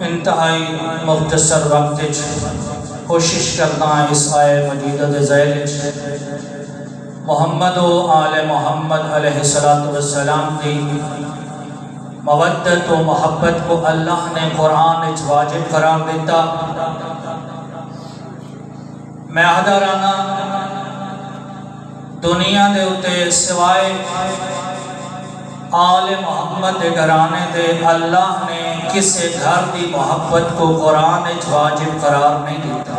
انتہائی مختصر وقت کوشش کرنا اس آئے مجیدہ دے ذیل محمد و آل محمد علیہ السلام دی مودت و محبت کو اللہ نے قرآن وچ واجب قرار دیتا۔ میں حضرانہ دنیا دے اتے سوائے آل محمد دے گھرانے دے اللہ نے کسے گھر دی محبت کو قرآن وچ واجب قرار نہیں دیتا۔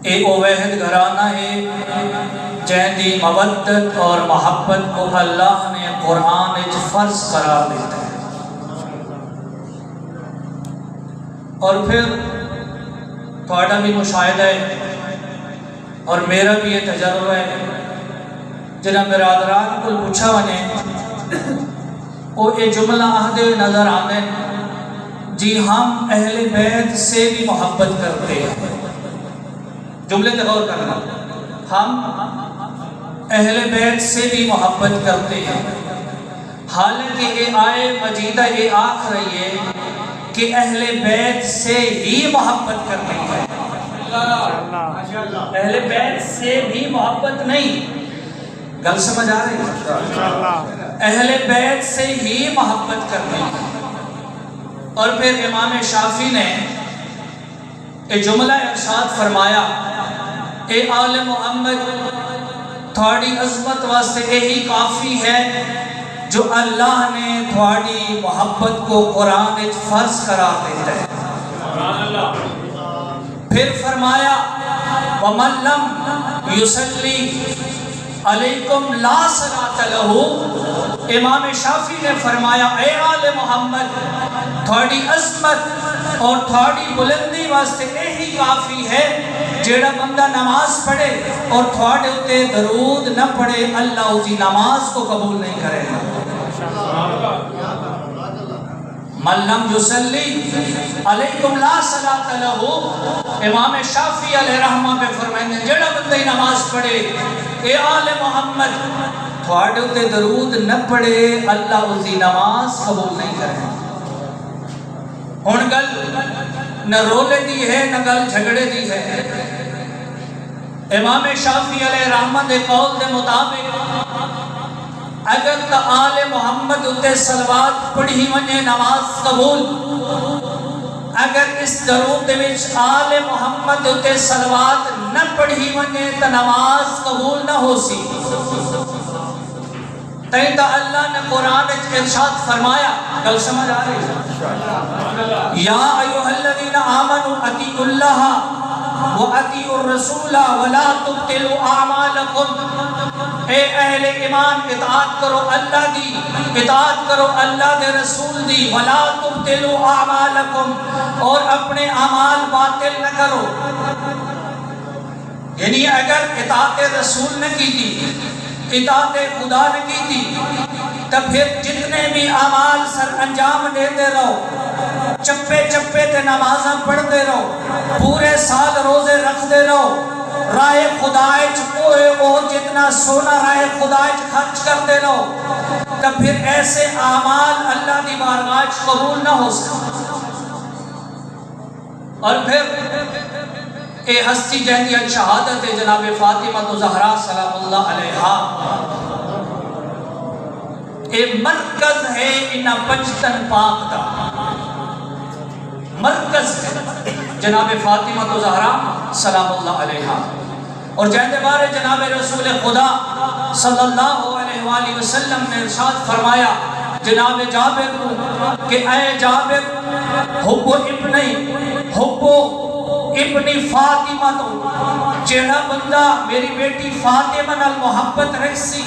اے او واحد گھرانہ ہے جن دی مودت اور محبت کو اللہ نے قرآن وچ فرض قرار دیتا ہے۔ اور پھر تھوڑا بھی مشاہدہ ہے اور میرا بھی یہ تجربہ ہے، جنہاں برادران کو پوچھا ونے وہ یہ جملہ آہدے ہوئے نظر آنے جی ہم اہل بیت سے بھی محبت کرتے ہیں۔ جملے تے غور کرنا، ہم اہل بیت سے بھی محبت کرتے ہیں، حالانکہ یہ آئے مجیدہ یہ آکھ رہی ہے کہ اہل بیت سے ہی محبت کرتے ہیں، اہل بیت سے بھی محبت نہیں۔ گل سمجھ آ رہی ہے؟ اہل بیت سے ہی محبت کرتے ہیں۔ اور پھر امام شافعی نے یہ جملہ ارشاد فرمایا، اے آل محمد تھوڑی عظمت واسطے یہی کافی ہے جو اللہ نے تھوڑی محبت کو قرآن وچ فرض قرار دیتا ہے۔ پھر فرمایا وَمَن لَّمْ يُصَلِّ علیکم لا صلاۃ لہ۔ امام شافعی نے فرمایا اے آل محمد تھوڑی عظمت اور تھوڑی بلندی واسطے یہی کافی ہے جیڑا بندہ نماز پڑھے اور تھوڑے اتے درود نہ پڑھے اللہ اسی نماز کو قبول نہیں کرے گا۔ من لم یصلی علیکم لا صلاۃ لہ۔ امام شافعی علیہ رحمہ پہ فرمائیں جیڑا بندہ نماز پڑھے اے آل محمد تھوڑے اتے درود نہ پڑھے اللہ اسی نماز قبول نہیں کرے۔ ہن گل نہ رولے دی ہے نہ گل جھگڑے دی ہے۔ امام شافعی علیہ رحمہ دے قول دے مطابق اگر تا آل محمد اتے صلوات پڑھی ونجے نماز قبول، اگر اس درود دے وچ آل محمد اتے صلوات نہ پڑھی ونجے تا نماز قبول نہ ہو سی۔ تائیں تا اللہ نے قرآن ارشاد فرمایا، گل سمجھ آ رہی ہے؟ یا ایھا الذین آمنوا اطیعوا اللہ وَأَطِیعُوا الرَّسُولَ وَلَا تُبْطِلُوا أَعْمَالَكُمْ۔ اے اہل ایمان اطاعت کرو اللہ دی، اطاعت کرو اللہ دے رسول دی، وَلَا تُبْطِلُوا أَعْمَالَكُمْ، اور اپنے اعمال باطل نہ کرو۔ یعنی اگر اطاعت رسول نے کی تھی، اطاعت خدا نے کی تھی، تب پھر جتنے بھی اعمال سر انجام دیتے رہو، چپے چپے تے نمازاں پڑھتے رہو، پورے سال روزے رکھتے رہو، راہ خدایچ کوئے وہ جتنا سونا راہ خدایچ خرچ کرتے رہو، تب پھر ایسے اعمال اللہ دی بارگاہ قبول نہ ہو سکتے۔ اور پھر اے ہستی جہدیت شہادت جناب فاطمہ زہرا سلام اللہ علیہا، اے مرکز ہے انہا بچتن پاک دا، مرکز ہے جناب فاطمہ زہرا سلام اللہ علیہا۔ اور جہد بارے جناب رسول خدا صلی اللہ علیہ وآلہ وسلم نے ارشاد فرمایا جناب جابر کو کہ اے جابر حب ابنی فاطمہ تو جیڑا بندہ میری بیٹی فاطمہ نال محبت رکھسی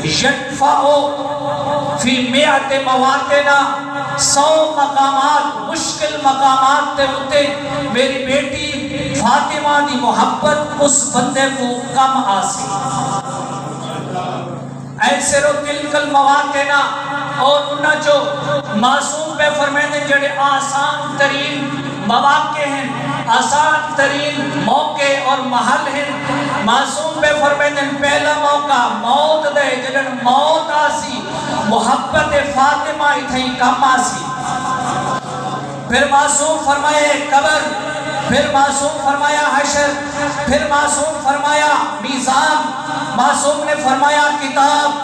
یدفعو فی میعت مواتنا 100 مقامات مشکل مقامات تے ہوتے میری بیٹی فاطمہ دی محبت اس بندے کو کم آسی۔ ایسے رو تلکل مواتنا، اور انہاں جو معصوم پہ فرمائے جڑے آسان ترین مواقع ہیں، آسان ترین موقع اور محل ہیں۔ معصوم پہ فرمائیں پہلا موقع موت دے، جدن موت آسی محبت فاطمہ اتھیں کم آسی۔ پھر معصوم فرمائے قبر، پھر معصوم فرمایا حشر، پھر معصوم فرمایا میزان، معصوم نے فرمایا کتاب،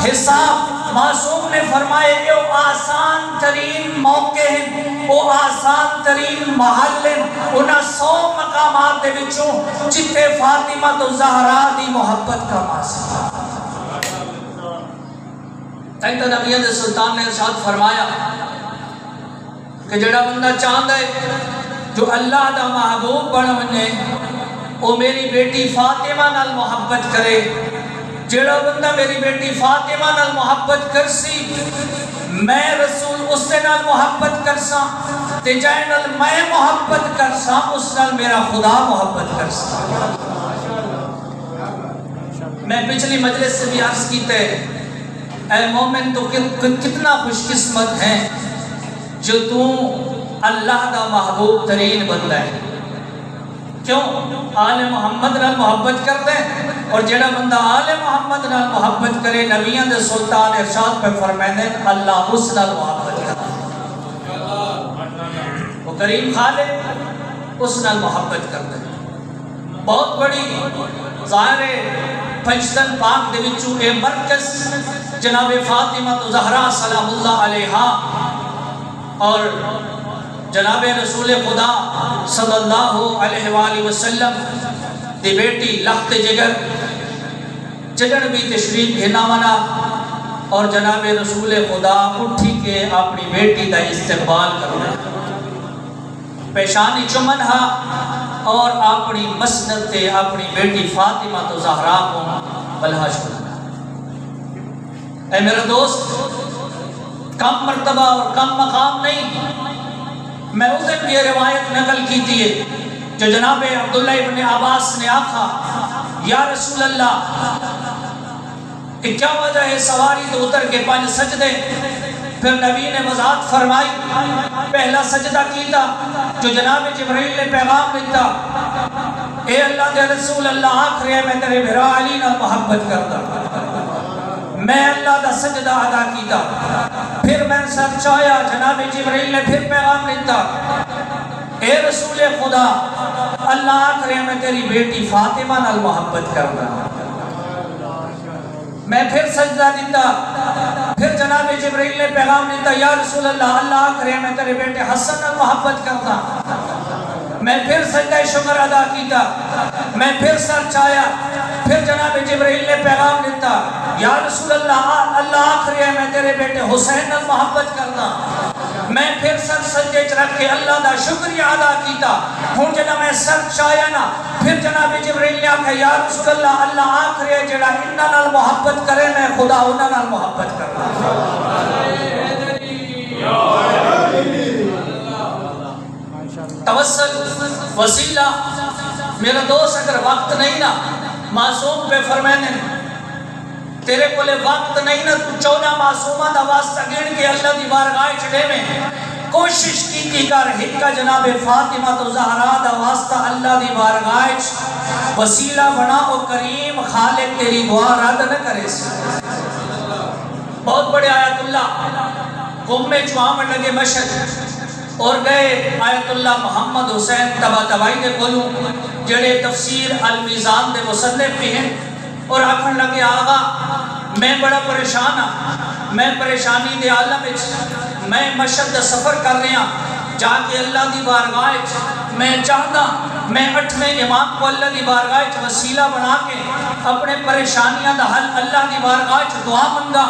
حساب، معصوم نے فرمایا یہ آسان ترین موقع ہیں، وہ آسان ترین محل ہیں، انہاں 100 مقامات دے وچوں جتے فاطمہ تو زہرا دی محبت کا ماسا۔ تینتا نبیت سلطان نے ارشاد فرمایا کہ جڑا بندہ چاہتا ہے جو اللہ دا محبوب بن ونے وہ میری بیٹی فاطمہ نال محبت کرے، جڑا بندہ میری بیٹی فاطمہ نال محبت کرسی میں رسول اس سے نال محبت کرسا، تے جائے نال میں محبت کرسا اس نال میرا خدا محبت کرسا۔ میں پچھلی مجلس سے بھی عرض کیتے اے مومن تو کتنا خوش قسمت ہیں جو تو اللہ دا محبوب ترین بندہ ہے۔ کیوں؟ آل محمد نال محبت کرتے ہیں، اور جڑا بندہ آل محمد نال محبت کرے نبیان دے سلطان ارشاد پہ فرمائنے اللہ اس نال محبت کرتے ہیں، وہ کریم خالق اس نال محبت کرتے ہیں۔ بہت بڑی ظاہر پنجتن پاک دے وچوں اے مرکز جناب فاطمہ زہرا سلام اللہ علیہا اور جناب رسول خدا صلی اللہ علیہ وآلہ وسلم دی بیٹی لخت جگر جگڑ بھی تشریف گھنا منا، اور جناب رسول خدا اٹھی کے اپنی بیٹی دا استقبال کرنا، پیشانی چمنہا اور اپنی مسند تے اپنی بیٹی فاطمہ تو زہرا کو بلہاش کرنا۔ اے میرا دوست، کم مرتبہ اور کم مقام نہیں، میں اس دن یہ روایت نقل کی تھی جو جناب عبداللہ ابن عباس نے آکھا یا رسول اللہ کہ کیا وجہ ہے سواری تو اتر کے 5 سجدے؟ پھر نبی نے وضاحت فرمائی، پہلا سجدہ کیتا جو جناب جبرائیل نے پیغام دیتا، اے اللہ دے رسول اللہ آخر ہے میں تیرے بھرا علی نہ محبت کرتا، میں اللہ دا سجدہ ادا کیتا۔ پھر میں سر چاہیا جناب جبرائیل نے پھر پیغام دیتا، اے رسول خدا اللہ آخر ہے میں تیری بیٹی فاطمہ نال محبت کرتا۔ میں پھر سجدہ دیتا، پھر جناب جبرائیل نے پیغام دیتا، یا رسول اللہ اللہ آخر ہے میں تیرے بیٹے حسن نال محبت کرتا۔ میں پھر سجدہ شکر ادا کیتا، میں پھر سر چاہیا، پھر جناب جبرائیل نے پیغام دیتا، یا رسول اللہ اللہ آخر ہے میں تیرے بیٹے حسین نال محبت کرتا۔ میں پھر سر سجدے چ رکھ کے اللہ دا شکریہ ادا کیتا۔ ہوں جنا میں سر چاہیا نا، پھر جناب جبرائیل نے آکھا یا رسول اللہ اللہ آخر ہے جڑا انہاں نال محبت کرے میں خدا انہاں نال محبت کرنا۔ توسل وسیلہ میرا دوست اگر وقت نہیں نا، معصوم پہ فرمائنے تیرے کو لے وقت نہیں نا، تو 14 معصومہ دا واسطہ گن کے اللہ دی بارگاہ چڑے میں کوشش کی کر ہکا جناب فاطمہ تو زہرا دا واسطہ اللہ دی بارگاہ وسیلہ بنا او کریم خالق تیری دعا رد نہ کرے سے۔ بہت بڑے آیت اللہ قوم میں چوامن لگے مشہد اور گئے آیت اللہ محمد حسین تبا تبائی دے کولوں جڑے تفسیر المیزان دے مصنف بھی ہیں، اور آکھن لگے آغا میں بڑا پریشان ہاں، میں پریشانی دے عالم میں مشہد سفر کر رہے ہیں جا کے اللہ دی بارگاہ میں چاہتا میں 8ویں امام کو اللہ دی بارگاہ وسیلہ بنا کے اپنے پریشانیاں دا حل اللہ دی بارگاہ دعا منگا،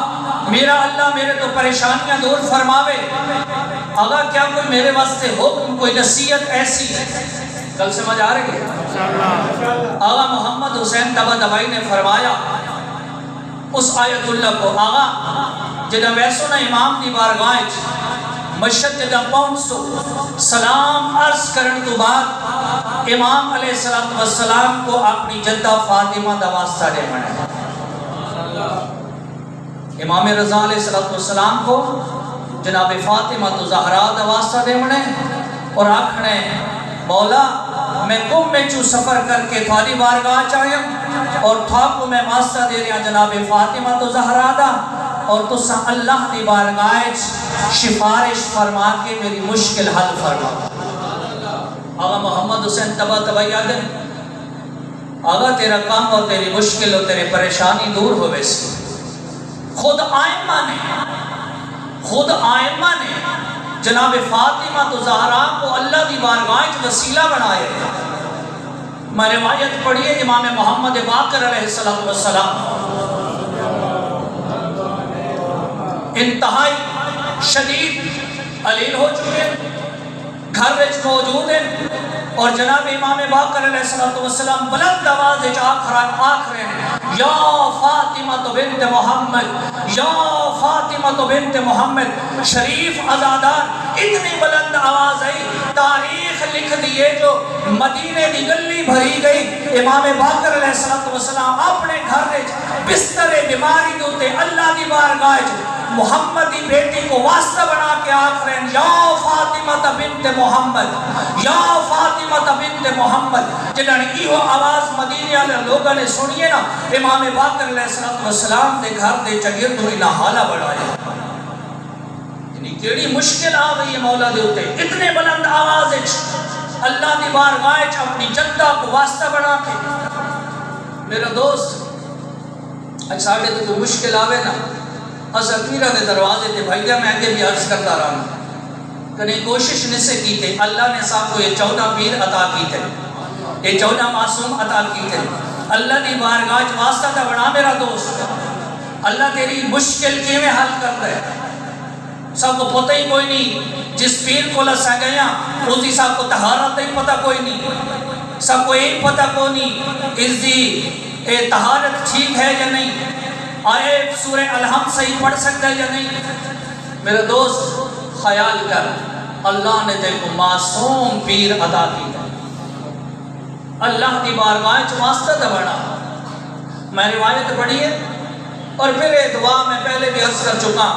میرا اللہ میرے تو پریشانیاں دور فرماوے۔ آغا کیا کوئی میرے واسطے حکم کوئی نصیحت ایسی کل سمجھ آ رہی ہے؟ آغا محمد حسین تبا دبائی نے فرمایا اس آیت اللہ کو، آغا جدہ ویسو نا امام دی بارگاہ مشہد جدہ پہنچ سو سلام عرض کرن تو بعد امام علیہ السلام کو اپنی جدہ فاطمہ دا واسطہ دے منے، امام رضا علیہ السلام کو جناب فاطمہ تو زہرا دا واسطہ دے منے، اور آکھنے مولا میں کم میں چو سفر کر کے تھوڑی بارگاہ چاہیے اور تھاکو میں واسطہ دے رہا جناب فاطمہ تو زہرا دا اور تو سا اللہ دی بارگاہ سفارش فرما کے میری مشکل حل فرما. آقا محمد حسین تبا یادن آقا تیرا کام اور تیری مشکل اور تیری پریشانی دور ہوئے سی. خود آئمہ نے جناب فاطمہ تو زہرا کو اللہ دی بارگاہ وسیلہ بنائے. میں روایت پڑھیے امام محمد باقر علیہ السلام انتہائی شدید علیل ہو چکے گھر وچ موجود ہیں اور جناب امام باقر علیہ السلام بلند آواز آخر ہیں یا فاطمہ بنت محمد یا فاطمہ بنت محمد. شریف ازادار اتنی بلند آواز آئی تاریخ لکھ دیے جو مدینے دی گلی بھری گئی. امام باقر علیہ السلام اپنے گھر بستر بیماری دوتے اللہ دی بارگاہ محمد دی بیٹی کو واسطہ بنا کے آخر ہیں یا فاطمہ بنت محمد یا فاطمہ بنت محمد. جنہاں نے ایہو آواز مدینے والے لوگوں نے سنیے نا امام باقر علیہ السلام دے گھر دے چگردوں نہ حالہ بڑھایا. یعنی کیڑی مشکل آ گئی ہے مولا دے ہوتے اتنے بلند آواز اللہ دی بارگاہ اپنی جدہ کو واسطہ بنا کے. میرا دوست اچھا ساڑھے تو کوئی مشکل آوے نا اسا پیرہ دے دروازے تے بھائیہ میں آگے بھی عرض کرتا رہا کہ کوشش نہیں سے کی تھے. اللہ نے صاحب کو یہ 14 پیر عطا کی تھے یہ 14 معصوم عطا کی تھے. اللہ دی بارگاہ واسطہ تھا بنا میرا دوست. اللہ تیری مشکل کیویں حل کرتا ہے سب کو پتہ ہی کوئی نہیں. جس پیر کو لسا گیا روزی صاحب کو طہارت ہی پتہ کوئی نہیں. سب کو یہی پتہ کوئی نہیں اس دی طہارت ٹھیک ہے یا نہیں. آئے سورہ الحمد صحیح پڑھ سکتا ہے یا نہیں. میرے دوست خیال کر اللہ نے تیرے کو معصوم پیر عطا کی ہے. اللہ دی بارگاہ واسطہ تھا بڑا. میں روایت پڑھی ہے اور پھر یہ دعا میں پہلے بھی عرض کر چکا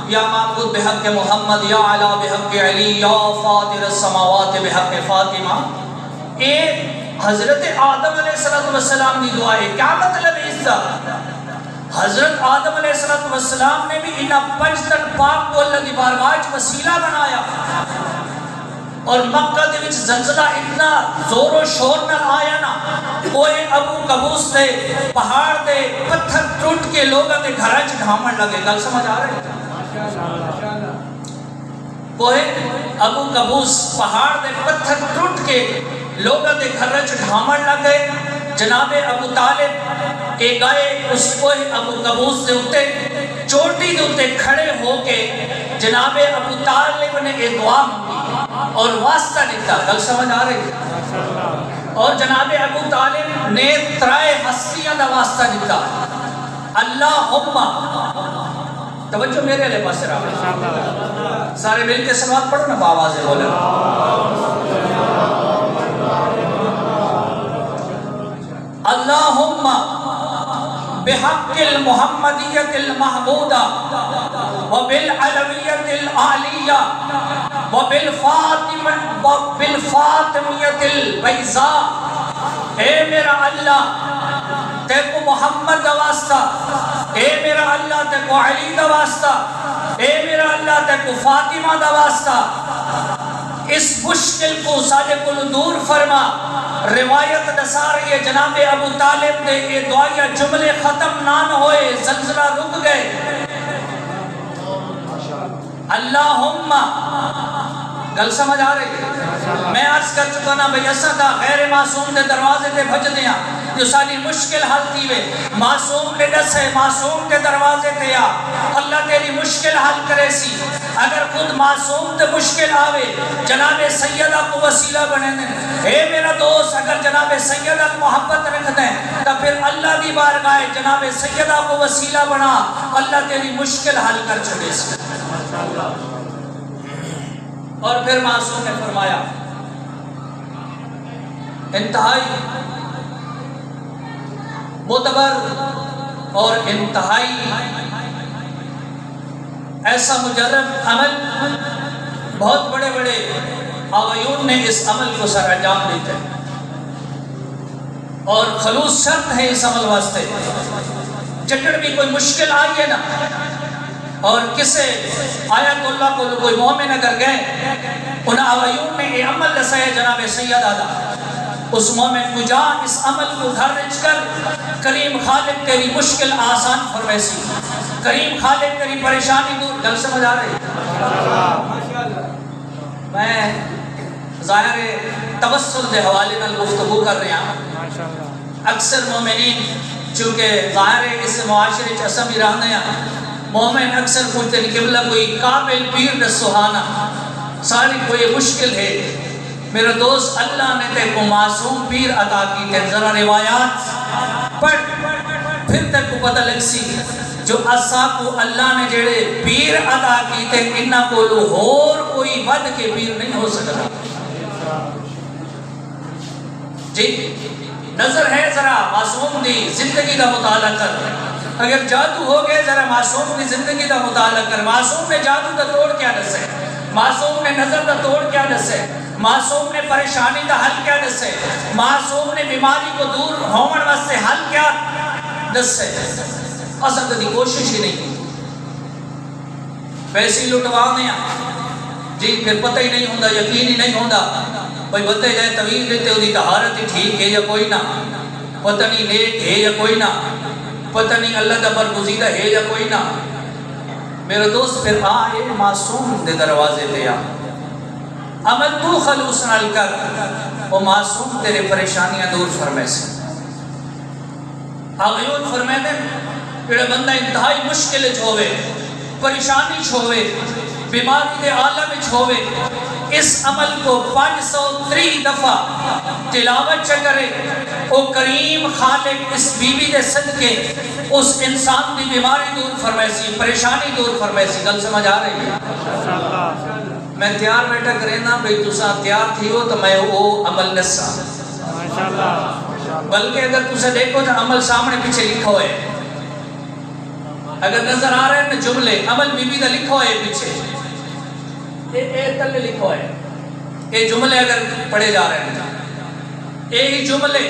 یا معبود بحق محمد یا علی بحق علی یا فاطر السماوات بحق فاطمہ. ایک حضرت آدم علیہ السلام کی دعا ہے. کیا مطلب ہے اس کا؟ حضرت آدم علیہ السلام نے بھی انہا پنجتن پاک کو اللہ دی بارگاہ وسیلہ بنایا اور مکہ دے وچ زلزلہ اتنا زور و شور نہ آیا نا کوئی ابو قبوس دے پہاڑ دے پتھر ٹوٹ کے لوگوں دے گھرچ ڈھامن لگے. گل سمجھ آ رہے ہیں؟ کوئی ابو قبوس پہاڑ دے پتھر ٹوٹ کے لوگوں دے گھرچ ڈھامن لگے. جناب ابو طالب ایک گائے اس کوئی ابو قبوس دے ہوتے چوٹی دے ہوتے کھڑے ہو کے جناب ابو طالب نے ایک دعا مانگی اور واسطہ دیتا. گل سمجھ آ رہی ہے؟ اور جناب ابو طالب نے ترائے ہستیاں دا واسطہ دیتا. اللہم توجہ میرے لئے پاس رہا سارے مل کے سلوات پڑھو نا باوازے بولے اللہم بحق المحمدیت المحمودہ وبالعلویت العالیہ وبالفاطمیت البیضاء. اے میرا اللہ تے کو محمد دا واسطہ, اے میرا اللہ تے کو علی دا واسطہ, اے میرا اللہ تے کو فاطمہ دا واسطہ اس مشکل کو سارے کو دور فرما. روایت نصار یہ جناب ابو طالب نے یہ دعائیہ جملے ختم نہ ہوئے, زلزلہ رک گئے. اللہم گل سمجھ آ رہی ہے؟ میں عرض کر چکا نا بھئی ایسا تھا غیر معصوم دے دروازے تے بھج دیا جو ساری مشکل حل تھی وے. معصوم دے ڈس ہے, معصوم دے دروازے تے آ, اللہ تیری مشکل حل کرے سی. اگر خود معصوم تے مشکل آوے جناب سیدہ کو وسیلہ بنے دیں. اے میرا دوست اگر جناب سیدہ محبت رکھ دیں تو پھر اللہ دی بارگاہ جناب سیدہ کو وسیلہ بنا, اللہ تیری مشکل حل کر چھڑے سی. اور پھر معصوم نے فرمایا انتہائی معتبر اور انتہائی ایسا مجرب عمل, بہت بڑے بڑے آغیون نے اس عمل کو سر انجام دیتے ہیں، اور خلوص شرط ہے اس عمل واسطے۔ جکڑ بھی کوئی مشکل آئی ہے نا، اور کسے آیت اللہ کو کوئی مومن اگر گئے انہاں آغیون نے یہ عمل لسائے جناب سید آدھا، اس مومن کو جا اس عمل کو گھر رچ کر کریم خالق تیری مشکل آسان فرمیسی، کریم خالق تیری پریشانی دور۔ گل سمجھ آ رہی؟ میں ظاہر توسل دے حوالے نال گفتگو کر رہا ہوں۔ اکثر مومنین چونکہ ظاہر اس معاشرے چسم ہی رہنے ہیں، مومن اکثر پوچھتے ہیں قبلہ کوئی قابل پیر دے سہانا، ساری کوئی مشکل ہے۔ میرا دوست، اللہ نے تے کو معصوم پیر عطا کی تے، ذرا روایات پڑھ پھر تک کو پتہ لگ سی جو اسا کو اللہ نے جڑے پیر عطا کی تے انہاں کو اور کوئی ود کے پیر نہیں ہو سکتا۔ جی نظر ہے ذرا معصوم دی زندگی دا مطالعہ کر، اگر جادو ہو گئے ذرا معصوم دی زندگی دا مطالعہ کر۔ معصوم نے جادو دا توڑ کیا دسے، معصوم نے نظر دا توڑ کیا دسے، معصوم نے پریشانی دا حل کیا دسے، معصوم نے بیماری کو دور ہونے واسطے حل کیا دسے۔ اصل دی کوشش ہی نہیں کی، پیسے لٹوانے ہیں جی، پھر پتہ ہی نہیں ہوندہ، یقین ہی نہیں ہوندہ، بھئی بتے جائے طویل دیتے ہو دی طہارت ہی ٹھیک ہے یا کوئی نہ، پتہ نہیں نیک ہے یا کوئی نہ، پتہ نہیں اللہ کا برگزیدہ ہے یا کوئی نہ۔ میرے دوست پھر آئے معصوم دے دروازے تے آ، عمل تو خلوص نال کر، وہ معصوم تیرے پریشانیاں دور فرمائے سے۔ آغیون فرمائے دیں کہ بندہ انتہائی مشکل چھوڑے، پریشانی چھوڑے، بیماری دے عالم چھوڑے، اس عمل کو 503 دفعہ تلاوت چکرے، او کریم خالق اس بیوی دے صدقے اس انسان دی بیماری دور فرمائے سی، پریشانی دور فرمائے سی۔ گل سمجھ آ رہی ہے؟ میں تیار بیٹھا کرینا بھئی تسا تیار تھی ہو تو میں وہ عمل نسا، بلکہ اگر تسا دیکھو تو عمل سامنے پیچھے لکھا ہوئے، اگر نظر آ رہے ہیں جملے عمل بی بی دا لکھا ہوئے پیچھے، اے تلے لکھا ہوئے، اے جملے اگر پڑھے جا رہے ہیں، اے جملے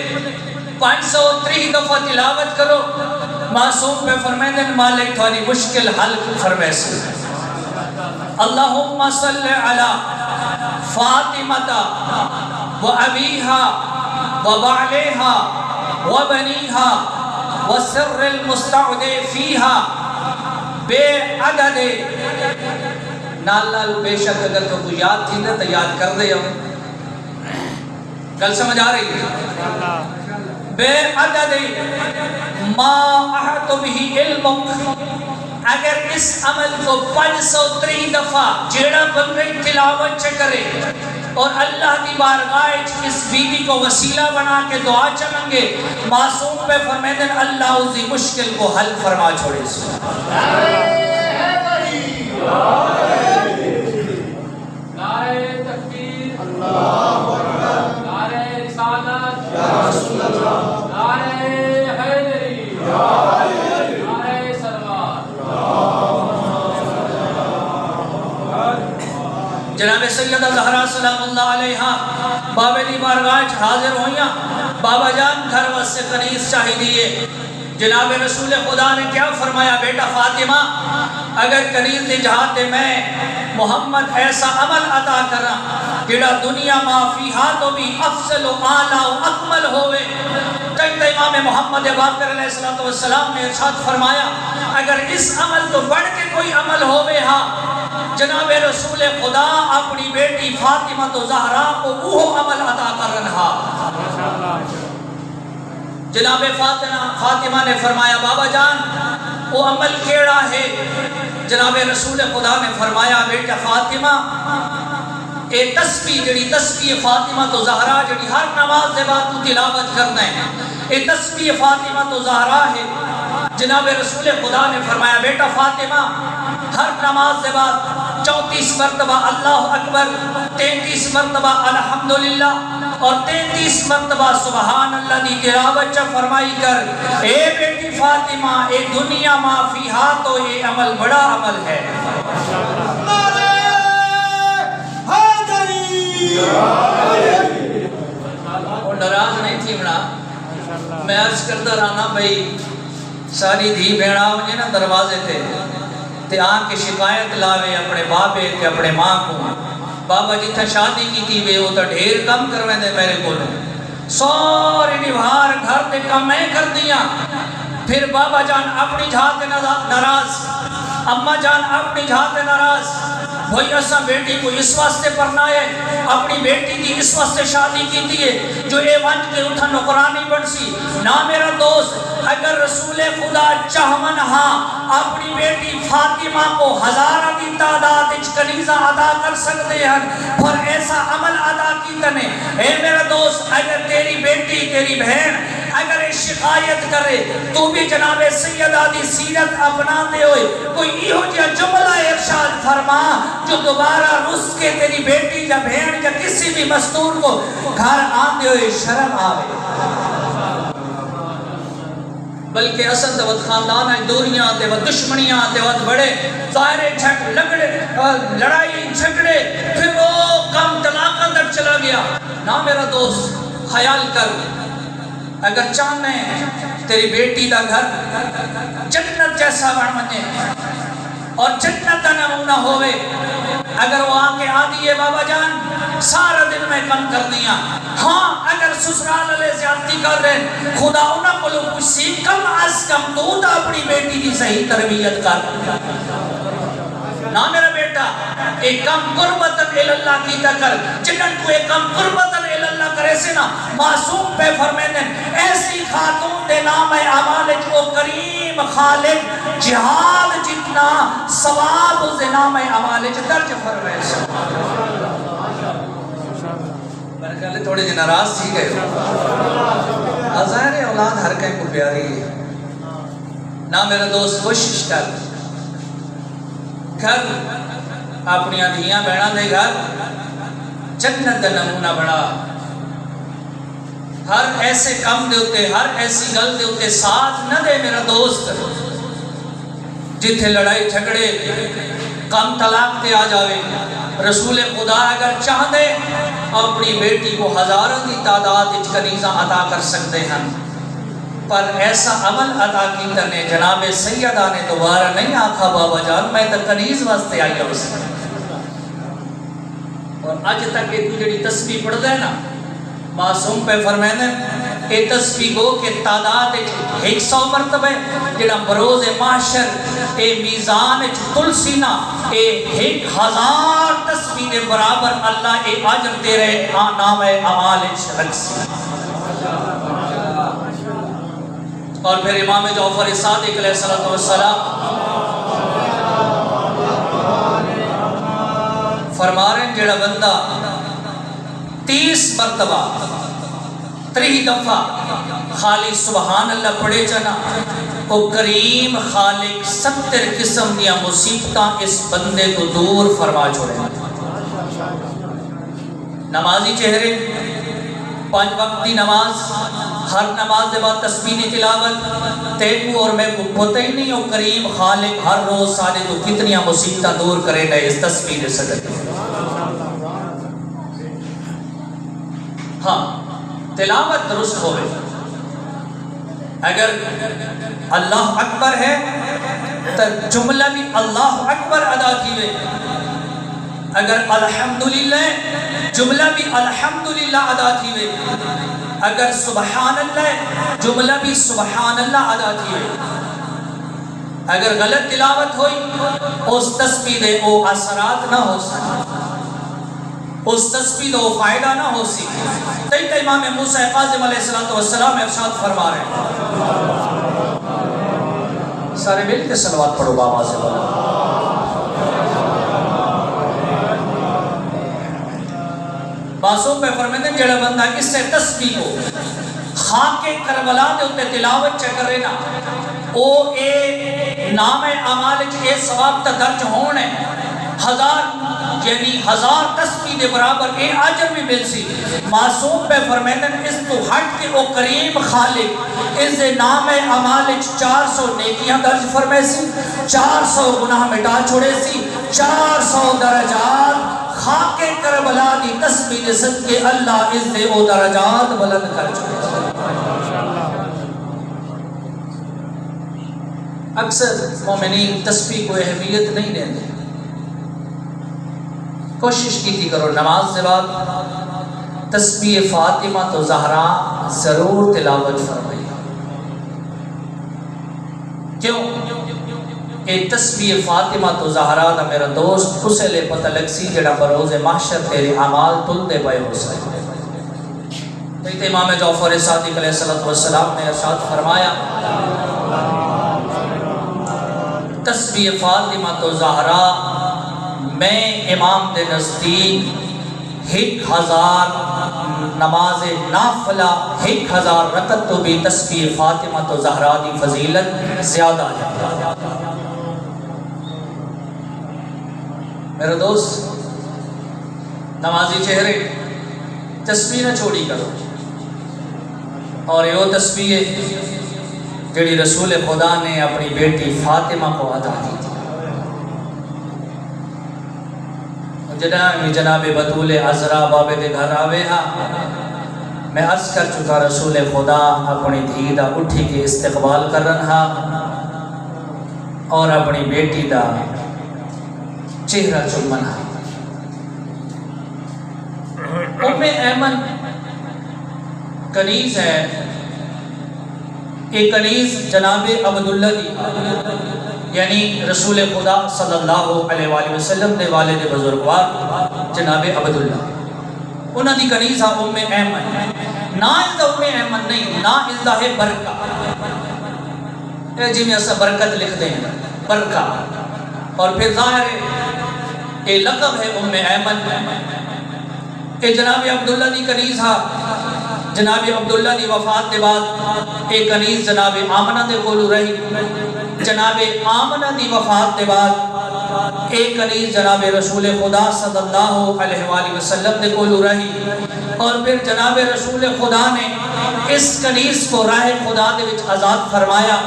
503 دفعہ تلاوت کرو، معصوم پہ فرمائے دیں مالک تھوڑی مشکل حل فرمائے سے۔ اللہم صلی علی فاطمہ و ابیہا و بعلیہا و بنیہا و سر المستعد فیہا بے عدد۔ نال نال بے شک اگر تو کوئی یاد تھی نا تو یاد کر دے ہم، گل سمجھ آ رہی ہے؟ بے عدد ما احط بھی علمک، اگر اس عمل کو 503 دفعہ جیڑا بندے تلاوت چکرے اور اللہ کی بارگاہ اس بیوی کو وسیلہ بنا کے دعا چلیں گے، معصوم پہ فرمائے دیں اللہ اسی مشکل کو حل فرما چھوڑے سے۔ نعرہ تکبیر، اللہ اکبر، نعرہ رسالت، یا رسول اللہ، نعرہ حیدری، نعرہ سلوات۔ جناب سیدہ زہرا سلام اللہ علیہا بابے دی بارگاہ حاضر ہوئیاں، بابا جان گھر واسے قریص چاہی دیئے۔ جناب رسول خدا نے کیا فرمایا؟ بیٹا فاطمہ اگر قریص دی جہاں میں محمد ایسا عمل عطا کرا جڑا دنیا معافیہا تو بھی افضل و اعلیٰ و اکمل ہوئے۔ تک امام محمد باقر علیہ السلام نے ارشاد فرمایا اگر اس عمل تو بڑھ کے کوئی عمل ہوئے ہاں، جناب رسول خدا اپنی بیٹی فاطمہ تو زہرا کو وہ عمل عطا کر رہا۔ جناب فاطمہ نے فرمایا بابا جان وہ عمل کیڑا ہے؟ جناب رسول خدا نے فرمایا بیٹا فاطمہ اے تسبیح جڑی تسبیح فاطمہ تو زہرا جڑی ہر نماز دے بعد تو تلاوت کرنا ہے، اے تسبیح فاطمہ تو زہرا ہے۔ جناب رسول خدا نے فرمایا بیٹا فاطمہ ہر نماز دے بعد 34 مرتبہ اللہ اکبر، 33 مرتبہ الحمدللہ اور 33 مرتبہ سبحان اللہ دی تلاوت فرمائی کر۔ اے بیٹی فاطمہ اے دنیا معافیہا تو یہ عمل بڑا عمل ہے۔ اور ناراض نہیں تھی بنا میں عرض کرتا رہنا بھئی ساری دھی بھیڑا ہوئے نا دروازے تے آن کے شکایت لاوے اپنے بابے تے اپنے ماں کو بابا جی تھا شادی کی تھی وے وہ تا ڈھیر کم کرویں دے میرے کو سوری نیوار گھر تے کم میں کر دیا پھر بابا جان اپنی جھاتے ناراض اماں جان اپنی جھاتے ناراض بھئی ایسا بیٹی کو اس واسطے پڑھنا ہے اپنی بیٹی کی اس واسطے شادی کی تھی جو اے وانٹ کے اتھا نقرانی بڑھ سی نا میرا دوست اگر رسول خدا چاہمن ہاں اپنی بیٹی فاطمہ کو ہزارہ کی تعداد اچ کنیزہ ادا کر سکتے ہیں پر ایسا عمل ادا کی تنے اے میرا دوست اگر تیری بیٹی تیری بہن اگر شکایت کرے تو بھی جناب سیدہ دی سیرت اپنا دے ہوئے کوئی ایہو جا جملہ ارشاد فرما جو دوبارہ رس کے تیری بیٹی یا بہن یا کسی بھی مستور کو گھر آن دے ہوئے شرم آوے بلکہ اصل دوت خاندان ہے دوریاں دوت دشمنیاں دوت بڑے ظاہرے جھک لگڑے لڑائی جھگڑے پھر وہ کم طلاق اندر چلا گیا نا میرا دوست خیال کر اگر چاہنے تیری بیٹی دا گھر جنت جیسا بن منے اور جنت نمونہ ہوئے اگر وہ آنکھیں آدھی ہے بابا جان سارا دن میں کم کر دیا ہاں اگر سسرال علیہ زیادتی کر رہے خدا انہاں کو لوگ کچھ سی کم از کم تو دا اپنی بیٹی کی صحیح تربیت کر نا میرا بیٹا ایک کم قربتاً اللہ کی تکر جنن کو ایک کم قربتاً اللہ کرے سے نا معصوم پہ فرمینے ایسی خاتون دے نام عمالج کو کریم خالق جہاد جتنا ثواب اس دے نام عمالج درج فرمائے سے میں نے کہا لے تھوڑے جی ناراض تھی گئے ظاہر اولاد ہر کہیں کو پیاری ہے نا میرا دوست کوشش کر گھر اپنی دھیاں بہنا دے گھر جنت دا نمونہ بڑا ہر ایسے کم دے ہوتے ہر ایسی گل دے ہوتے ساتھ نہ دے میرا دوست جتھے لڑائی جھگڑے کم طلاق تے آ جاوے رسول خدا اگر چاہ دے اپنی بیٹی کو ہزاروں کی تعداد اچ کنیزہ عطا کر سکتے ہیں پر ایسا عمل عطا کی تنے جناب سیدہ نے دوبارہ نہیں آکھا بابا جان میں تو کنیز واسطے آئی ہوں اور آج تک ایک جڑی تسبیح پڑھ دے نا معصوم پہ فرمائنے اے تسبیح گو کہ تعداد 100 مرتبہ جڑا بروز محشر اے میزان تلسینا اے 1000 تسبیح دے برابر اللہ اے اجر تیرے نام اعمال رکھسی اور پھر امام جعفر صادق علیہ السلام فرما رہے ہیں جڑا بندہ 30 مرتبہ 3 دفعہ خالی سبحان اللہ پڑھے جانا وہ کریم خالق 70 قسم دیا مصیبتاں اس بندے کو دور فرما چھوڑے نمازی چہرے 5 وقت دی نماز ہر نماز دے بعد تسبیح دی تلاوت تیکو اور میں کو پتہ ہی نہیں ہو کریم خالق ہر روز سالے تو کتنی مصیبتاں دور کرے گا اس تسبیح دے صدقے ہاں تلاوت درست ہوئے اگر اللہ اکبر ہے تو جملہ بھی اللہ اکبر ادا کیے اگر الحمدللہ جملہ بھی الحمدللہ ادا کیے اگر سبحان اللہ جملہ بھی سبحان اللہ ادا کیے اگر غلط تلاوت ہوئی اس تسبیح دے او اثرات نہ ہو سکے اس تسبیح دے او فائدہ نہ ہو سکے تیتا امام موسیٰ قاظم علیہ السلام ارشاد فرما رہے ہیں سارے مل کے صلوات پڑھو بابا سے بولا معصوم پہ فرمیدیں جڑا بندہ اس سے تسبیح کو خاک کربلا دے ہوتے تلاوت چکر رہے نا او اے نام اعمال اے ثواب تا درج ہونے 1000 تسبیح دے برابر اے اجر بھی مل سی معصوم پہ فرمیدن اس تو ہٹ کے او کریم خالق اس دے نام اعمال 400 نیکیاں درج فرمے سی 400 گناہ مٹا چھوڑے سی 400 درجات خاک کربلا دی تسبیح دے صدقے اللہ اس دے او درجات بلند کر چکے. اکثر مومنین تسبیح کو اہمیت نہیں دیتے. کوشش کی تھی کرو نماز سے بعد تسبیح فاطمہ تو زہرا ضرور تلاوت فرمائی. کیوں؟ کہ تسبیح فاطمہ تو زہرا دا میرا دوست اسے لے پتہ لگ سی جڑا بروز محشر تیرے اعمال تل دے پائے ہو سکے. تو امام جعفر صادق علیہ السلام نے ارشاد فرمایا تسبیح فاطمہ تو زہرا میں امام دے نزدیک 1000 نماز نافلہ 1000 رکعت تو بھی تسبیح فاطمہ تو زہرا دی فضیلت زیادہ ہے. میرے دوست نمازی چہرے تسبیح نہ چھوڑی کرو. اور یہ تسبیح جڑی رسول خدا نے اپنی بیٹی فاطمہ کو عطا کی تھی. جناب بطول عذرا بابے دے گھر آوے ہاں میں عرض کر چکا رسول خدا اپنی دھی دا اٹھی کے استقبال کر رہا اور اپنی بیٹی دا چہرہ چمن ہا. ام ایمن کنیز ہے. ایک کنیز جناب عبداللہ دی یعنی رسول خدا صلی اللہ علیہ وآلہ وسلم دے والد بزرگوار جناب عبداللہ انہاں دی کنیز ہے ام ایمن. نا از دا ام ایمن نہیں, نا از دا ہے برکہ. اے جی میں ایسا برکت لکھ دیں برکہ. اور پھر ظاہر ہے اے لقب ہے ام ایمن کہ جناب عبداللہ دی کنیز ہے. جناب عبداللہ دی وفات کے بعد ایک کنیز جناب آمنہ دے کولو رہی. جناب آمنہ دی وفات کے بعد ایک کنیز جناب رسول خدا صلی اللہ علیہ وآلہ وسلم دے کولو رہی. اور پھر جناب رسول خدا نے اس کنیز کو راہ خدا دے وچ آزاد فرمایا.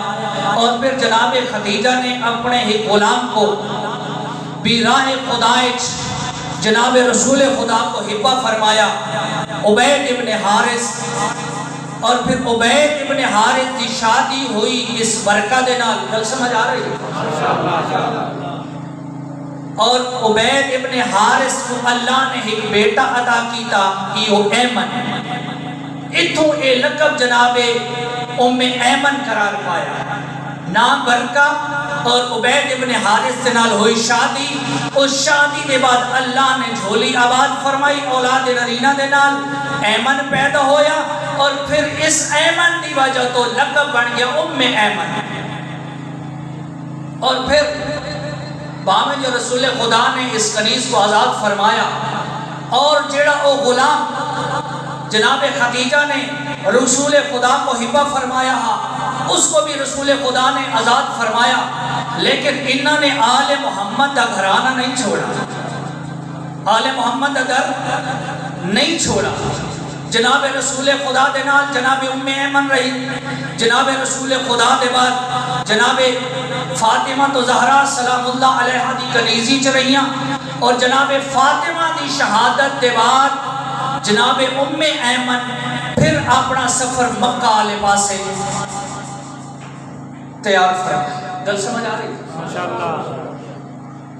اور پھر جناب خدیجہ نے اپنے ہی غلام کو بھی راہ خدا جناب رسول خدا کو ہبہ فرمایا عبید ابن حارث. اور پھر عبید ابن حارث کی شادی ہوئی اس برکہ دے نال. گل سمجھ آ رہی ہے؟ اور عبید ابن حارث کو اللہ نے ایک بیٹا عطا کیتا ایو ایمن. اتھوں اے لقب جناب ام ایمن قرار پایا. نام برکہ اور عبید ابن حارث سے نال ہوئی شادی. اس شادی دے بعد اللہ نے جھولی آباد فرمائی اولاد نرینہ دے نال ایمن پیدا ہویا. اور پھر اس ایمن دی وجہ تو لقب بن گیا ام ایمن. اور پھر باویں جو رسول خدا نے اس کنیز کو آزاد فرمایا اور جڑا او غلام جناب خدیجہ نے رسول خدا کو ہبہ فرمایا اس کو بھی رسول خدا نے آزاد فرمایا. لیکن انہوں نے آل محمد دا گھرانہ نہیں چھوڑا. آل محمد دا گھر نہیں چھوڑا. جناب رسول خدا دے نال جناب ام ایمن رہی. جناب رسول خدا دے بعد جناب فاطمہ تو زہرا سلام اللہ علیہ دی کنیزی چ رہیاں. اور جناب فاطمہ دی شہادت دے بعد جناب ام ایمن پھر اپنا سفر مکہ والے پاسے تیار فرمایا. گل سمجھ آ رہی؟ ماشاءاللہ.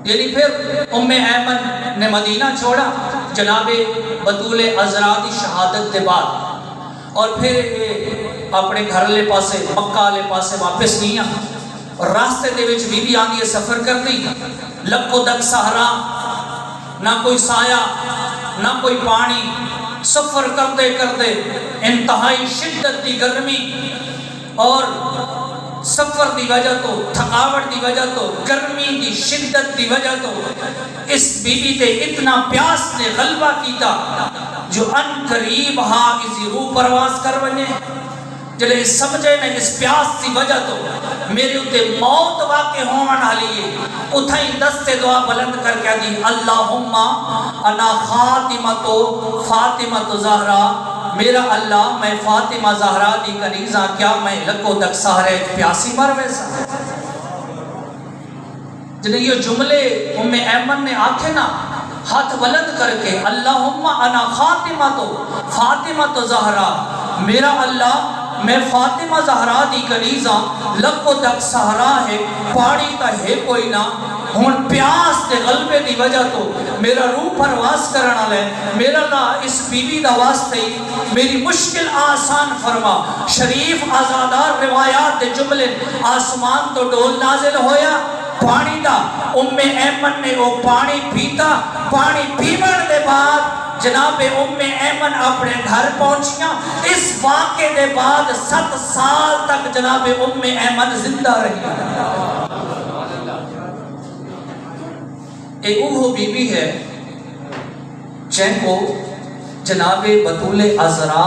یعنی پھر ام ایمن نے مدینہ چھوڑا جناب بطول عذرا دی شہادت کے بعد. اور پھر اپنے گھر لے پاسے مکہ لے پاسے واپس نہیں. اور راستے دے وچ بی بی آندی سفر کر دی. لکو دک صحرا, نہ کوئی سایہ نہ کوئی پانی. سفر کرتے کرتے انتہائی شدت دی گرمی اور سفر دی وجہ تو تھکاوٹ دی وجہ تو گرمی دی شدت دی وجہ تو اس بی بی تے اتنا پیاس نے غلبہ کیتا جو ان قریب ہاں اسی روح پرواز کر بنے. جلے سمجھے نے اس پیاس دی وجہ تو میرے اتے موت واقع ہونے والی ہے. اتھائی دست دعا بلند کر کے دی اللہم انا فاطمہ زہرا. میرا اللہ میں فاطمہ زہرا دی کنیزاں کیا میں لکو دک سہرے پیاسی مر ویسا. جنہیں یہ جملے ام ایمن نے آکھے نا ہاتھ بلند کر کے اللہم انا فاطمہ تو زہرا، میرا اللہ میں فاطمہ زہرا دی کنیزاں، لکو تک سہرا ہے پاڑی تا ہے کوئی نہ، ہون پیاس دے غلبے دی وجہ تو میرا روح پرواز کرنا لے، میرا اللہ اس بی بی دا واسطے میری مشکل آسان فرما۔ شریف آزادار روایات دے جملے، آسمان تو ڈول نازل ہویا پانی دا، ایمن نے وہ پانی پیتا، پانی پیمن دے بعد جناب ایمن اپنے گھر پہنچیاں۔ اس واقعے دے بعد 7 سال تک جناب ایمن زندہ رہی۔ ایک وہ بی بی ہے جن کو جناب بطول عذرا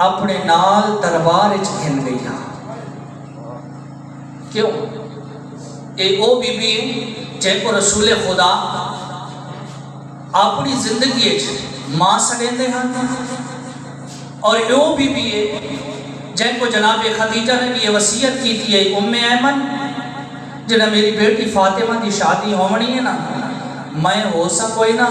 اپنے نال دربار گھن گئی۔ کیوں؟ ایک وہ بی بی جن کو رسول خدا اپنی زندگی ماں سڑیں دے ہاں، اور وہ بی بی ہے جن کو جناب خدیجہ نے بھی وصیت کی تھی، ایمن جنہاں میری بیٹی فاطمہ دی شادی ہونی ہے نا، میں ہو سکوئی نا،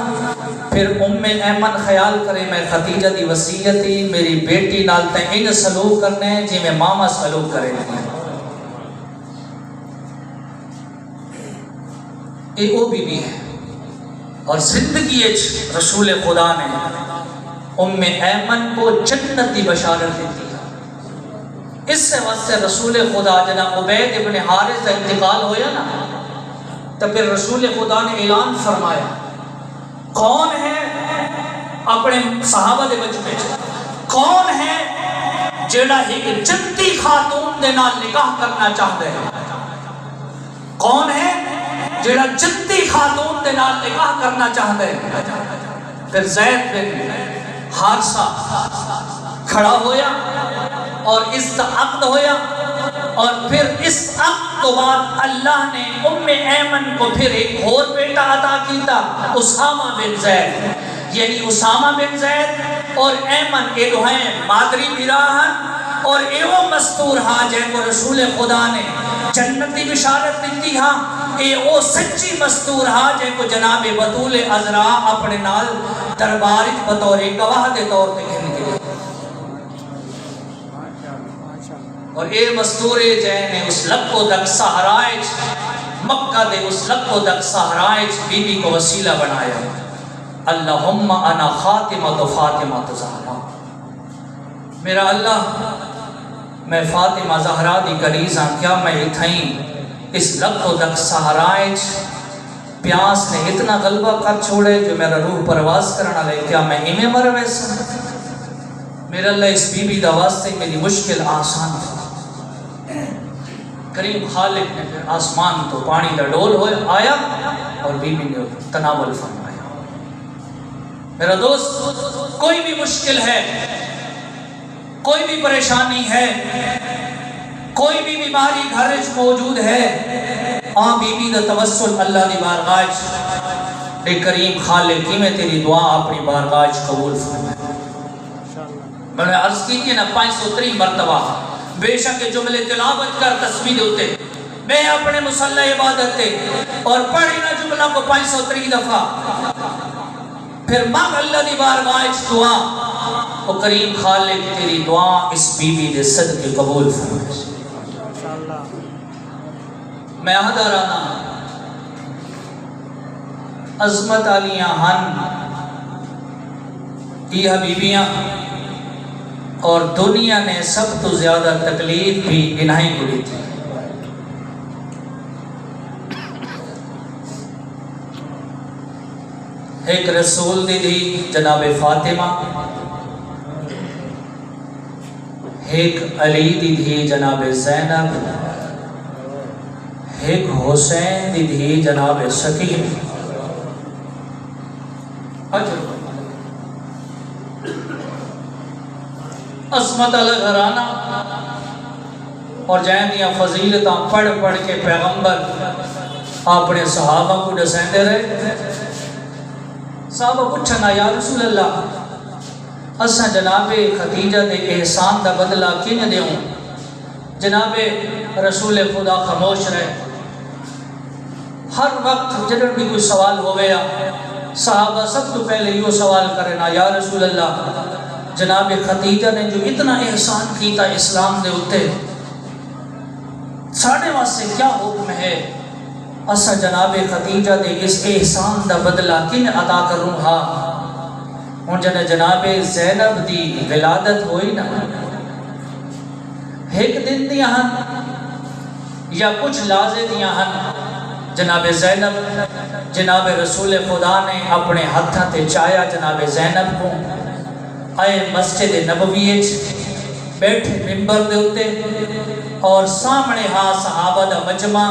پھر ایمن خیال کرے میں خدیجہ دی وصیت تھی میری بیٹی نال تین سلوک کرنے جی میں ماما سلوک کرے گی۔ ایک وہ بی بی ہے، اور زندگی رسول خدا نے ایمن کو جنت دی بشارت دیتی ہے۔ اس سے واسطے رسول خدا جناب عبید ابن حارث کا انتقال ہویا نا، تو پھر رسول خدا نے اعلان فرمایا کون ہے اپنے صحابہ دے بچ میں کون ہے جیڑا ایک جنتی خاتون دے نال نکاح کرنا چاہتے ہیں، کون ہے جیڑا جنتی خاتون دے نال نکاح کرنا چاہتے ہیں۔ پھر زید بن حارثہ کھڑا ہویا اور اس کا عقد ہویا، اور پھر اس عقد تو بعد اللہ نے ایمن کو پھر ایک اور بیٹا عطا کیتا، اسامہ بن زید، یعنی اسامہ بن زید اور ایمن یہ دو ہیں مادری براہن، اور ایو مستور ہاں جن کو رسول خدا نے جنتی بشارت دیتی ہاں، او سچی مستور ہاں جن کو جناب بطول عذرا اپنے نال دربارت بطور گواہ دے طور تے گھن کے، اور اے مستورے جن اس لکو دک سہرائچ مکہ دے اس لکو دک سہرائچ بی بی کو وسیلہ بنایا۔ اللہم انا فاطمہ زہرا، میرا اللہ میں فاطمہ زہرا دی کنیزاں، کیا میں اتھائیں اس لکو دک سہرائچ پیاس نے اتنا غلبہ کر چھوڑے جو میرا روح پرواز کرنا لے، کیا میں ہمیں مر ویسا؟ میرا اللہ اس بی بی دا واسطے میری مشکل آسان تھا۔ کریم خالق نے پھر آسمان تو پانی دا ڈول ہوئے آیا اور بی بی نے تناول فرمایا۔ میرا دوست، کوئی بھی مشکل ہے، کوئی بھی پریشانی ہے، کوئی بھی بیماری گھر موجود ہے، بی بی دا توسل اللہ دی بارگاہ اے کریم خالق کی میں تیری دعا اپنی بارگاہ قبول فرمائے۔ میں نے عرض کی تھی نا 503 مرتبہ بے شک جملے تلاوت کر تسبیح ہوتے، میں اپنے مصلی عبادت تے اور پڑھی نا جملہ کو 503 دفعہ، پھر مانگ اللہ دی بارگاہ دعا، او کریم خالق تیری دعا اس بی بی دے صدقے قبول فرمائے۔ میں عہدہ رہا عظمت علیاں ہن یہ بیبیاں، اور دنیا نے سب تو زیادہ تکلیف بھی انہیں کو دی تھی۔ ایک رسول دی تھی جناب فاطمہ، ایک علی دی تھی جناب زینب، ایک حسین دی تھی جناب سکین۔ عظمت الگھرانہ اور جہنیاں فضیلتاں پڑھ پڑھ کے پیغمبر اپنے صحابہ کو دسیندے رہے۔ صحابہ پوچھنا یا رسول اللہ اساں جناب خدیجہ دے احسان دا بدلہ کیوں دیوں؟ جناب رسول خدا خاموش رہے۔ ہر وقت جدوں بھی کوئی سوال ہو گیا صحابہ سب تو پہلے یہ سوال کرنا یا رسول اللہ جناب خدیجہ نے جو اتنا احسان کیتا اسلام دے اتے ساڑھے واسطے کیا حکم ہے؟ اسا جناب خدیجہ دے اس احسان دا بدلہ کن ادا کروں ہا؟ ہن جناب زینب دی ولادت ہوئی نا، ایک دن دیاں ہن یا کچھ لازے دیاں ہن، جناب زینب جناب رسول خدا نے اپنے ہتھاں تے چایا جناب زینب کو، آئے مسجد نبوی بیٹھے ممبر دے اتے اور سامنے ہاں صحابہ دا مجمع،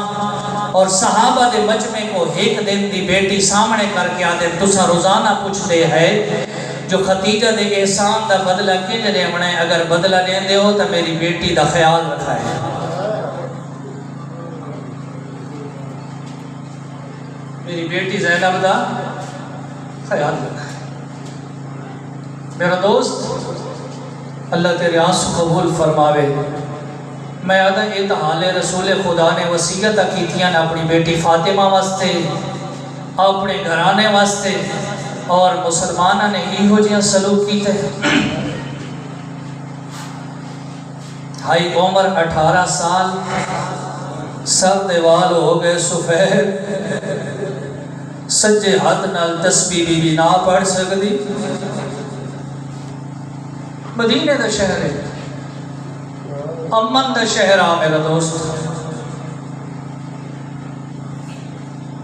اور صحابہ دے مجمع کو ایک دن دی بیٹی سامنے کر کے آدھے تسا روزانہ پوچھتے ہے جو خدیجہ دے احسان دا بدلہ کنج لیونا ہے، اگر بدلہ لین دے ہو تو میری بیٹی دا خیال رکھا ہے۔ میری بیٹی زینب دا خیال رکھا ہے۔ میرا دوست اللہ تیرے آنسو قبول فرماوے، میں آدھا اتحال رسول خدا نے وصیت کیتیاں اپنی بیٹی فاطمہ واسطے، اپنے گھرانے واسطے، اور مسلمانہ نے ہی ہو جیاں سلوک کیتے ہائی عمر 18 سال، سر دیوال ہو گئے سفید، سجے ہاتھ نال تسبیح بھی نہ پڑھ سکتی، مدینے دا شہر ہے، امن دا شہر آ میرا دوست،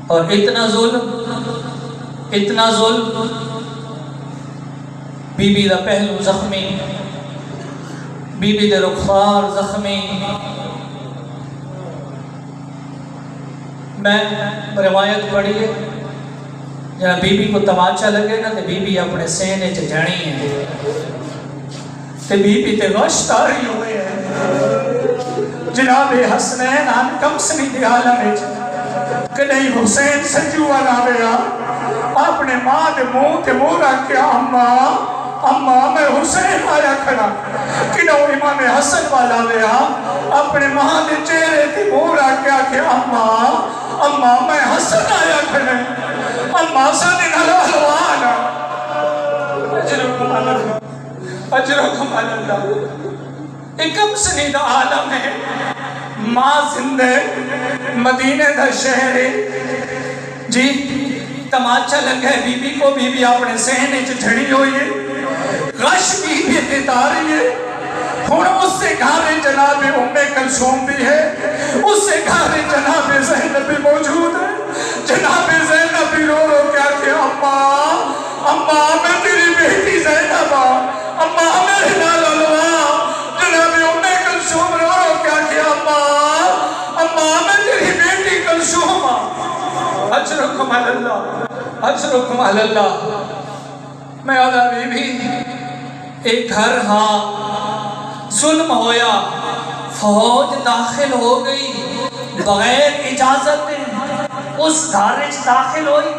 اور اتنا ظلم، بی بی دا پہلو زخمی، بی بی دے رخسار زخمی۔ میں روایت پڑھی ہے جہاں بی بی کو تماچا لگے نا تو بی بی اپنے سینے جھڑی ہے تو بی بی تے غشت آ رہی ہوئے ہیں جناب حسنین ہم کم سنی دی عالم ہے کہ نہیں حسین سجو والا گیا اپنے ماں دے منہ تے منہ رکھ کے اماں میں حسین آیا کھڑا کہ نو امام حسن والا گیا اپنے ماں دے چہرے تے منہ رکھ کے آکے اماں میں حسن آیا کھڑا اماں سادی نلوالوانا اجرکم اللہ اکم سنی دا عالم ہے، ماں زندہ مدینہ دا شہر ہے جی، تماچا لگا ہے بی بی کو، بی بی اپنے سہنے جھڑی ہوئی ہے، غش بی بی تیتاری ہے، ہون اس سے گھارے جناب کلثوم بھی ہے، اس سے گھارے جناب زینب بھی موجود ہے، جناب زینب بھی رو رو کیا کہ اماں میں تیری بیٹی زینب اماں میرے نال علوہ، جناب کلثوم رو رو کیا کہ اماں میں تیری بیٹی کلثوم اجرکم اللہ اجرکم اللہ۔ میں آدھا بی بی ایک گھر ہاں ظلم ہویا، فوج داخل ہو گئی بغیر اجازت اس گھر داخل ہوئی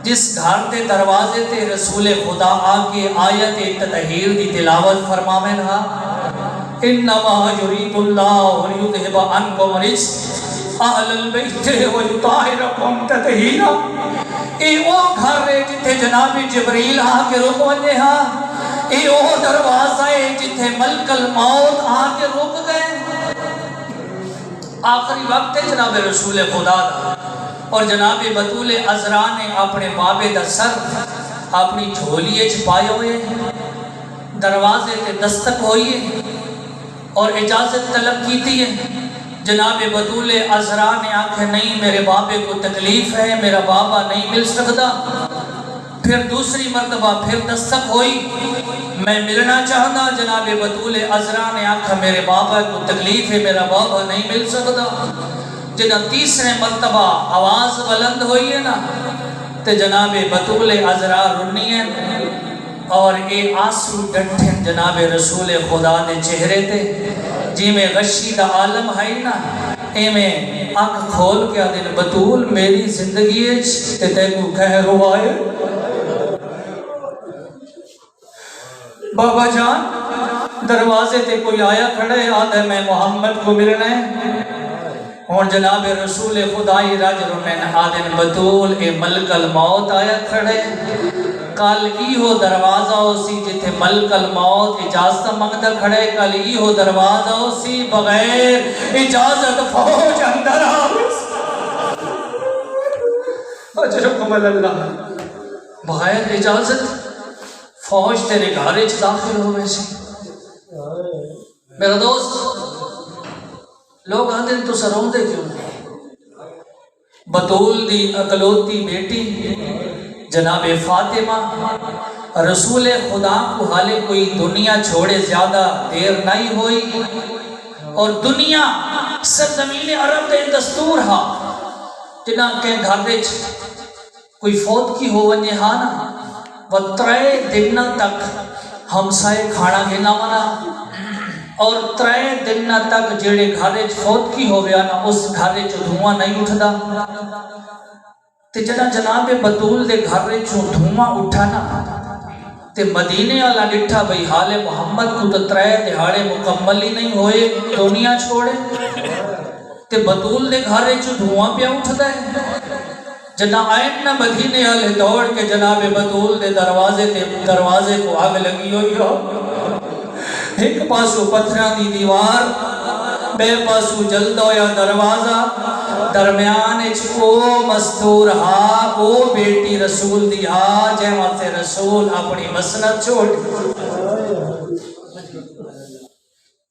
جس گھر دے دروازے تے رسول خدا آکے آیت تطہیر دی تلاوت فرماویں ہا، انما یرید اللہ لیذھب عنکم الرجس اہل البیت ویطہرکم تطہیرا۔ اے وہ گھر ہے جتھے جناب جبریل آ کے رک ونجے ہا، اے وہ دروازہ ہے جتھے ملک الموت آ کے رک گئے۔ آخری وقت ہے جناب رسول خدا دا، اور جناب بطول عذرا نے اپنے بابے دا سر اپنی جھولیے چھپائے ہوئے، دروازے تے دستک ہوئی اور اجازت طلب کیتی ہے۔ جناب بطول عذرا نے آکھے نہیں میرے بابے کو تکلیف ہے، میرا بابا نہیں مل سکتا۔ پھر دوسری مرتبہ پھر دستک ہوئی، میں ملنا چاہتا، جناب بطول عذرا نے آکھا میرے بابا کو تکلیف ہے، میرا بابا نہیں مل سکتا۔ جنہاں تیسرے مرتبہ آواز بلند ہوئی ہے نا تو جناب بطول عذرا رنی ہے اور اے آنسو ڈٹھن جناب رسول خدا دے چہرے تے، جی میں غشی دا عالم ہے نا، اے میں آنکھ کھول کے دن بطول میری زندگی تے تیکو کہہ روائے بابا جان۔ دروازے تے کوئی آیا کھڑے آدھے میں محمد کو ملنا ہے، اور جناب رسول خدائی رج رنن آدن بطول اے ملک الموت آیا کھڑے کل ایہو دروازہ ہو سی جتھے ملک الموت اجازت منگدہ کھڑے کل ایہو دروازہ ہو سی بغیر اجازت فوج اندر آوے اجرکم اللہ بغیر اجازت فوج تیرے گھارج داخل ہوئے سی میرا دوست لوگ آتے ہیں تو سروں دے کیوں بطول دی اکلوتی بیٹی جناب فاطمہ رسول خدا کو حالے کوئی دنیا چھوڑے زیادہ دیر نہیں ہوئی اور دنیا سرزمین عرب دے دستور ہا جنہ کے گھر وچ کوئی فوت کی ہو ونجے ہاں نا و 3 دن تک ہمسائے کھانا گھنا منا اور 3 دن تک جڑے گھر وچ فوت کی ہو گیا نا اس گھر وچ دھواں نہیں اٹھدا تے جڑا جناب بطول دے گھر وچوں دھواں اٹھا نا تے مدینے والا ڈٹھا بھئی حال محمد کو تے 3 دہاڑے مکمل ہی نہیں ہوئے دنیا چھوڑے تے بطول دے گھر وچوں دھواں پیا اٹھدا ہے جنا آئین نہ مدینے والے دوڑ کے جناب بطول دے دروازے کو آگ لگی ہوئی ہو ایک پاسو پتھراں دی دیوار بے پاسو جلدو یا دروازہ درمیان او مستور ہا او بیٹی رسول دی ہا جے واسطے رسول اپنی مسند چھوڑ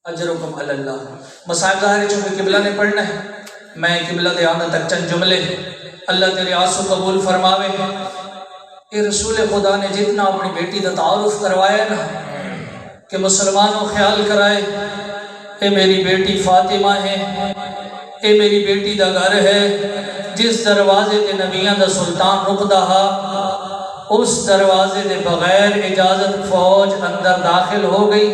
اجرکم اللہ مسائل ظاہر چونکہ قبلہ نے پڑھنا ہے میں قبلہ دے آنا تک چند جملے اللہ تیرے آنسو قبول فرماوے اے رسول خدا نے جتنا اپنی بیٹی دا تعارف کروایا نا کہ مسلمانوں خیال کرائے اے میری بیٹی فاطمہ ہے اے میری بیٹی دا گھر ہے جس دروازے دے نبیان دا سلطان رکدہ ہا اس دروازے دے بغیر اجازت فوج اندر داخل ہو گئی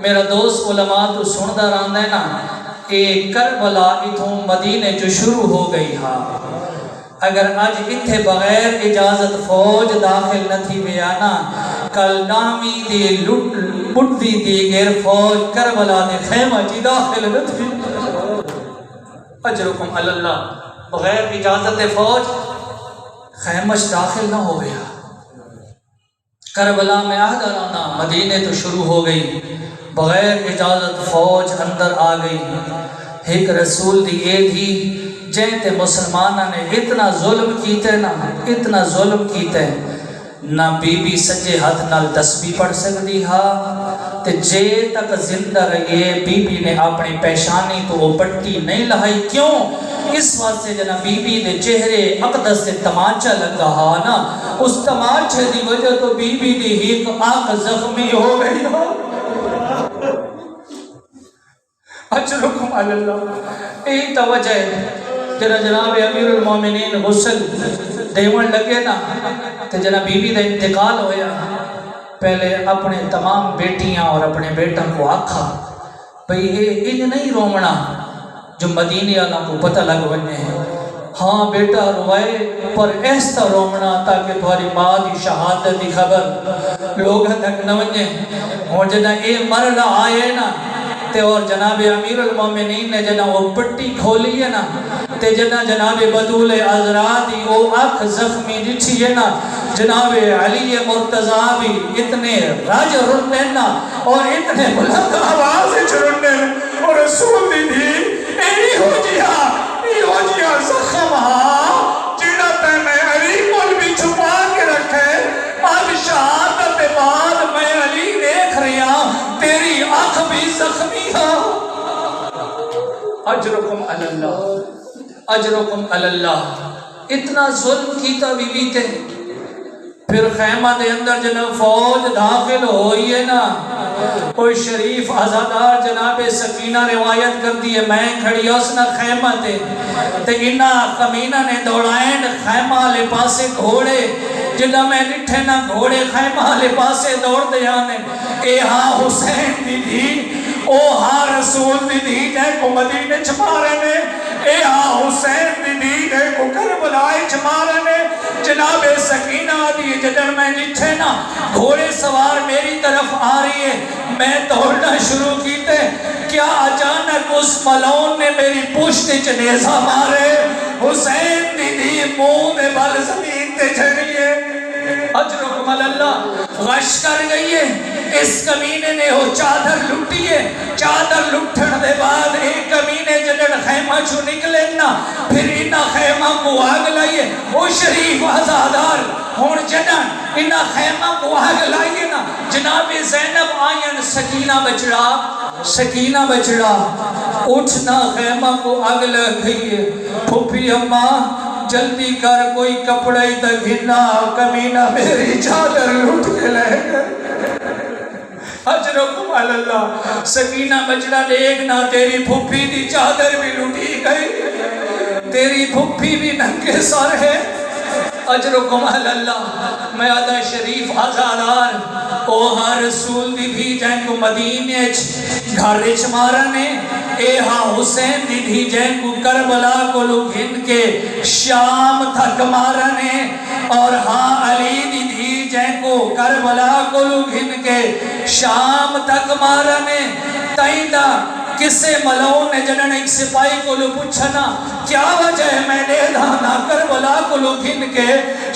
میرا دوست علماء تو سندہ راندہ ہے نا کہ کربلا اتھوں مدینے جو شروع ہو گئی ہا اگر آج اتھے بغیر اجازت فوج داخل نہ تھی بیانا کل نامی دے لٹ دی غیر فوج کربلا دے خیمہ جی داخل نہ تھی اجرکم اللہ بغیر اجازت فوج خیمہ داخل نہ ہو گیا کربلا میں آدھارانا مدینے تو شروع ہو گئی بغیر اجازت فوج اندر آ گئی ایک رسول دی اے تھی جہتے مسلمانہ نے اتنا ظلم کیتے نا اتنا ظلم کیتے نہ بی بی سجے ہاتھ نال تسبیح پڑھ سکتی ہا تے جے تک زندہ رہے بی بی نے اپنی پیشانی تو وہ پٹی نہیں لہائی کیوں اس واسطے جنا بی بی نے چہرے اقدس سے تماچا لگا ہا نا اس تماچے دی وجہ تو بی بی دی ایک آنکھ زخمی ہو گئی ہو اجرکم اللہ یہی توجہ ہے جناب امیر المومنین غسل دیون لگے نا تو جناب بی بی دا انتقال ہویا پہلے اپنے تمام بیٹیاں اور اپنے بیٹوں کو آکھا بھئی یہ انج نہیں رومنا جو مدینے اللہ کو پتہ لگ بنے ہیں ہاں بیٹا روائے پر ایسا رومنا تاکہ تمہاری ماں دی شہادت دی خبر لوگ تک نہ بنے اور جناب اے مرلہ آئے نا تے اور جناب امیر المومنین نے جناب وہ پٹی کھولی ہے نا تے جناب بطول عذرا دی وہ آنکھ زخمی جچھی ہے نا جناب علی مرتضیٰ بھی اتنے راج رننے نا اور اتنے بلند آواز چرننے اور رسول دی ای ہو جیا زخم ہاں جیڑا میں علی مول بھی چھپا کے رکھے آج شہادت بعد میں علی دیکھ رہا تیری آنکھ بھی زخمی ہاں اجرکم اللہ اجرکم اللہ اتنا ظلم کیتا بی بی تے پھر خیمہ دے اندر جناب فوج داخل ہوئی ہے نا کوئی شریف آزادار جناب سکینہ روایت کر دی ہے میں کھڑی اس نا خیمہ تے انہا کمینہ نے دوڑائیں خیمہ لے پاسے گھوڑے جنہ میں نٹھے نا گھوڑے خیمہ لے پاسے دوڑ دے آنے اے ہاں حسین دی دی او ہاں رسول دی دی جے کو مدینے چھپارے نے اے ہاں حسین دی دی جے کو کربلائی چھپارے نے جناب سکینہ دی جدر میں نٹھے نا گھوڑے سوار میری طرف آ رہی ہے، میں دوڑنا شروع کیتے، کیا اچانک اس ملعون نے میری پشت چ نیزہ مارے، حسین دی دی منہ دے بل زمین تے چڑھی ہے، اجرکم اللہ غش کر گئی ہے۔ اس کمینے نے وہ چادر لٹی ہے، چادر لٹھن دے بعد ایک کمینے جنن خیمہ چھو نکلے نا، پھر انہا خیمہ کو آگ لائیے، وہ شریف آزادار ہون جنن انہا خیمہ کو آگ لائیے نا، جناب زینب آئین سکینہ بچڑا اٹھنا خیمہ کو آگ لگ گئی ہے، پھوپھی اماں جلدی کر کوئی کپڑے دگھنا، کمینہ میری چادر لٹ کے لے گئے۔ اجرکم اللہ سکینہ بچڑا دیکھنا، تیری پھوپھی دی چادر بھی لٹی گئی، تیری پھوپھی بھی ننگے سر ہے۔ اجرکم اللہ میں آدھا شریف آزادار اوہا رسول دی بھی جائن کو مدینے گھرچ مارنے، اے ہاں حسین دی بھی جائن کو کربلا کو لوگ ہن کے شام تھک مارنے، اور ہاں علی دی بھی جائن کو کربلا کو لوگ ہن کے شام تک مارنے۔ تائیدہ کسے ملعون نے جنن ایک سپاہی کو لو پوچھنا کیا وجہ ہے میں نے دانا کربلا کو لو گھن کے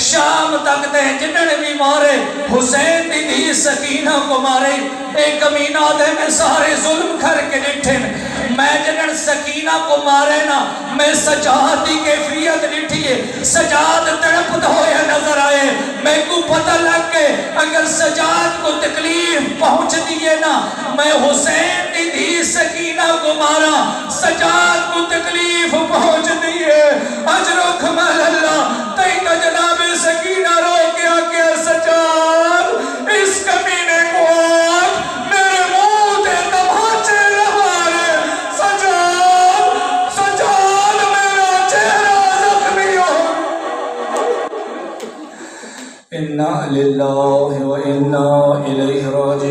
شام تک دے جنن بھی مارے، حسین دی دی سکینہ کو مارے، ایک کمینہ دے میں سارے ظلم کر کے نٹھن، میں جنن سکینہ کو مارے نا، میں سجاد دی کیفیت نٹھیے، سجاد تڑپ دھویا نظر آئے، میں کو پتہ لگ کے اگر سجاد کو تکلیف پہنچ دیئے نا، میں حسین دی دی سکینہ کو مارا، سجاد کو تکلیف پہنچ دیئے۔ اجرکم اللہ تیتا جناب سکینہ رو کیا کیا سجاد اس کمینے کو آج میرے منہ دے تمہاچے لہارے، سجاد میرا چہرہ زخمی ہو۔ اِنَّا لِلَّهِ وَإِنَّا إِلَيْهِ راجعون۔